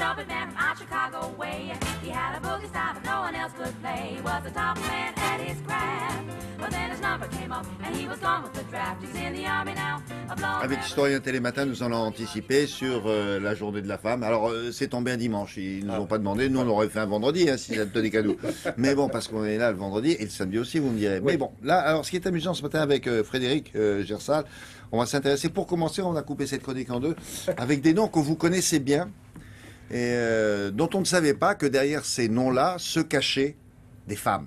jumping man from out Chicago way. He had a boogie style that no one else could play. He was a top man at his craft. But then his number came up and he was gone with the draft. He's in the army now. Avec Historien Télématin, nous allons anticiper sur la journée de la femme. Alors, c'est tombé un dimanche. Ils nous ont pas demandé. Nous, on aurait fait un vendredi, hein, si ça tenait qu'à nous. Mais bon, parce qu'on est là le vendredi et le samedi aussi, vous me direz. Oui. Mais bon, là, alors, ce qui est amusant ce matin avec Frédéric Gersal, on va s'intéresser. Pour commencer, on a coupé cette chronique en deux avec des noms que vous connaissez bien et dont on ne savait pas que derrière ces noms-là se cachaient des femmes.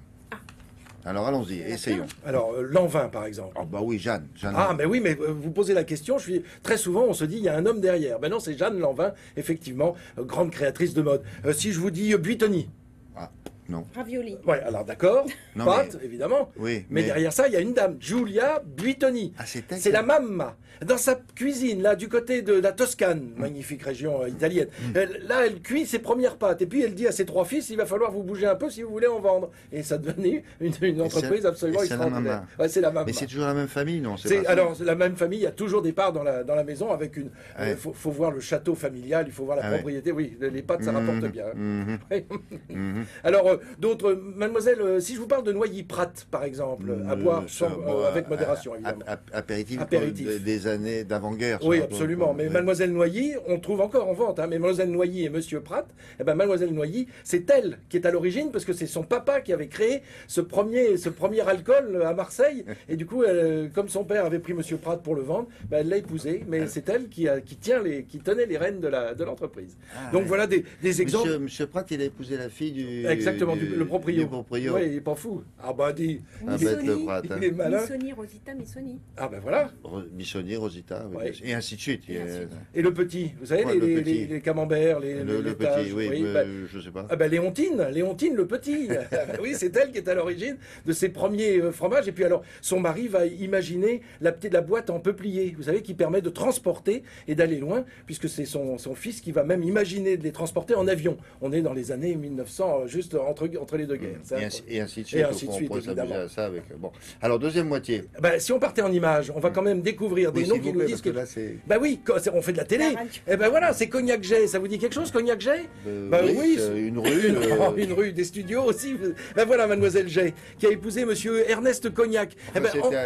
Alors allons-y, essayons. Alors, Lanvin, par exemple. Oh bah oui, Jeanne. Ah, mais oui, mais vous posez la question, très souvent on se dit, il y a un homme derrière. Ben non, c'est Jeanne Lanvin, effectivement, grande créatrice de mode. Si je vous dis Buitoni. Ah, non. Ravioli. Ouais, alors d'accord, pâte, évidemment. Oui, mais derrière ça, il y a une dame, Giulia Buitoni. Ah, c'est la mamma. Dans sa cuisine, là, du côté de la Toscane, magnifique région italienne, là, elle cuit ses premières pâtes. Et puis, elle dit à ses 3 fils, il va falloir vous bouger un peu si vous voulez en vendre. Et ça devenait une entreprise absolument extraordinaire. Ouais, c'est la mamma. Mais c'est toujours la même famille, non? Alors, la même famille, il y a toujours des parts dans la maison avec une... Il faut voir le château familial, il faut voir la propriété. Oui, les pâtes, ça rapporte bien. Alors, d'autres... Mademoiselle, si je vous parle de Noilly-Prat, par exemple, à boire avec modération, évidemment. Apéritif. Des années d'avant-guerre. Oui, absolument. Mais Mademoiselle Noilly, on trouve encore en vente. Hein. Mais Mademoiselle Noilly et Monsieur Pratt, eh ben, Mademoiselle Noilly, c'est elle qui est à l'origine, parce que c'est son papa qui avait créé ce premier alcool à Marseille. Et du coup, comme son père avait pris Monsieur Pratt pour le vendre, ben, elle l'a épousé. Mais c'est elle qui tenait les rênes de l'entreprise. Donc voilà des exemples. Monsieur Pratt, il a épousé la fille du... Exactement, le proprio. Oui, il est pas fou. Ah bah dis. Il est malin. Missoni, Rosita, Missoni. Ah ben voilà. Missoni, Rosita, et ainsi de suite. Et le petit, vous savez, les camemberts, le petit, oui, je sais pas. Ah ben Léontine le petit. Oui, c'est elle qui est à l'origine de ces premiers fromages. Et puis alors, son mari va imaginer la boîte en peuplier, vous savez, qui permet de transporter et d'aller loin, puisque c'est son fils qui va même imaginer de les transporter en avion. On est dans les années 1900, juste entre les deux guerres. Et ainsi de suite. On pourrait s'amuser à ça avec... Bon. Alors, deuxième moitié. Ben, si on partait en images, on va quand même découvrir des noms qui nous disent que... Là, bah oui, on fait de la télé. Et ben voilà, c'est Cognac Jay. Ça vous dit quelque chose, Cognac Jay? Oui, une rue. Une rue, des studios aussi. Ben voilà, Mademoiselle Jay, qui a épousé Monsieur Ernest Cognac.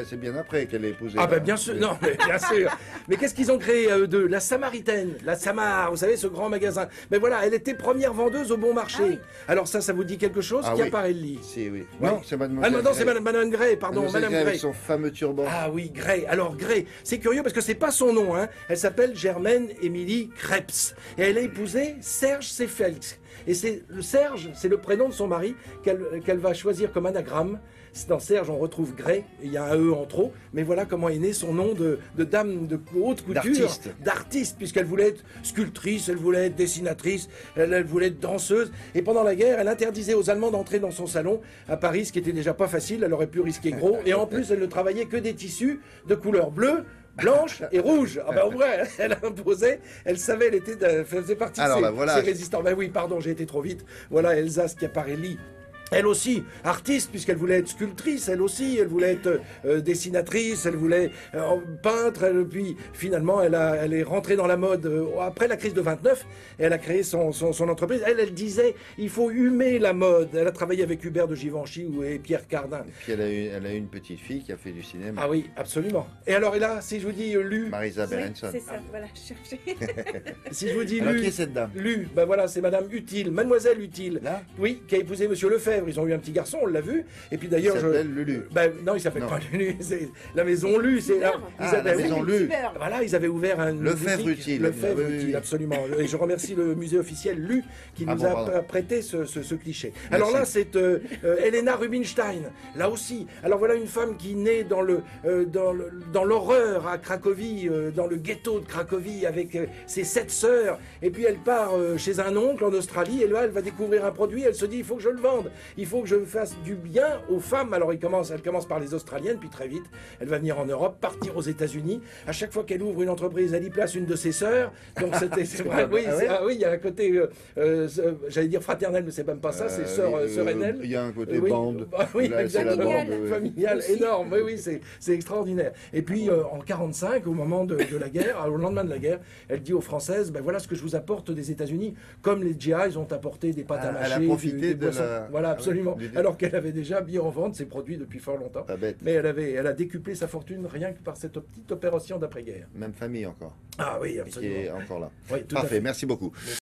C'est bien après qu'elle a épousé. Ah ben bien sûr, non, mais bien sûr. Mais qu'est-ce qu'ils ont créé d'eux? La Samaritaine, la Samar, vous savez, ce grand magasin. Mais voilà, elle était première vendeuse au bon marché. Alors ça vous dit quelque chose? Qui apparaît le lit? Oui. Non, c'est Mademoiselle. Ah non, c'est Madame Gray, pardon, Madame Gray. Avec son fameux turban. Ah oui, Gray. Alors Gray, c'est curieux parce que c'est pas son nom, hein. Elle s'appelle Germaine Émilie Krebs. Et elle a épousé Serge Seyfeldt. Et Serge, c'est le prénom de son mari qu'elle va choisir comme anagramme. Dans Serge, on retrouve Gray, il y a un E en trop, mais voilà comment est né son nom de dame de haute couture. D'artiste, puisqu'elle voulait être sculptrice, elle voulait être dessinatrice, elle voulait être danseuse. Et pendant la guerre, elle interdisait aux Allemands d'entrer dans son salon à Paris, ce qui était déjà pas facile, elle aurait pu risquer gros. Et en plus, elle ne travaillait que des tissus de couleur bleue, blanche et rouge. Ah ben en vrai, elle imposait, elle savait, elle faisait partie de ces résistants. Ben oui, pardon, j'ai été trop vite. Voilà Elsace qui apparaît lit. Elle aussi, artiste, puisqu'elle voulait être sculptrice, elle aussi, elle voulait être dessinatrice, elle voulait peintre, puis finalement, elle est rentrée dans la mode après la crise de 29, et elle a créé son entreprise. Elle disait, il faut humer la mode. Elle a travaillé avec Hubert de Givenchy et Pierre Cardin. Et puis elle a eu une petite fille qui a fait du cinéma. Ah oui, absolument. Et alors, et là, si je vous dis Lu... Marisa Berenson. C'est ça, voilà, je cherchais. Si je vous dis alors, Lu... qui est cette dame? Lu, ben voilà, c'est Madame Utile, Mademoiselle Utile. Là? Oui, qui a épousé Monsieur Lefebvre. Ils ont eu un petit garçon, on l'a vu. Et puis d'ailleurs, il s'appelle Lulu. Ben, non, il s'appelle pas Lulu. C'est la maison Lu. C'est là. La maison Lu. Voilà, ils avaient ouvert un Lefebvre Utile. Lefebvre Utile, absolument. Et je remercie le musée officiel Lu qui nous a prêté ce cliché. Merci. Alors là, c'est Helena Rubinstein. Là aussi. Alors voilà une femme qui naît dans l'horreur à Cracovie, dans le ghetto de Cracovie, avec ses 7 sœurs. Et puis elle part chez un oncle en Australie. Et là, elle va découvrir un produit. Elle se dit, il faut que je le vende. il faut que je fasse du bien aux femmes. Alors elle commence par les Australiennes, puis très vite, elle va venir en Europe, partir aux États-Unis. À chaque fois qu'elle ouvre une entreprise, elle y place une de ses sœurs. Donc c'est vrai, oui, oui, il y a un côté, j'allais dire fraternel, mais c'est même pas ça, c'est sœur aînelle. Il y a un côté Oui, bande. oui, Là, c'est la exactement. bande, oui. Familial, énorme. Oui, oui, c'est extraordinaire. Et puis en 45, au moment de la guerre, au lendemain de la guerre, elle dit aux Françaises, ben voilà ce que je vous apporte des États-Unis, comme les GIs ont apporté des pâtes à mâcher, elle a profité des de boissons. la... Voilà, absolument. Ah oui, Alors qu'elle avait déjà mis en vente ses produits depuis fort longtemps. Pas bête. Mais elle a décuplé sa fortune rien que par cette petite opération d'après-guerre. Même famille encore. Ah oui, Qui absolument. est encore là. Oui, tout à Parfait, fait. merci beaucoup.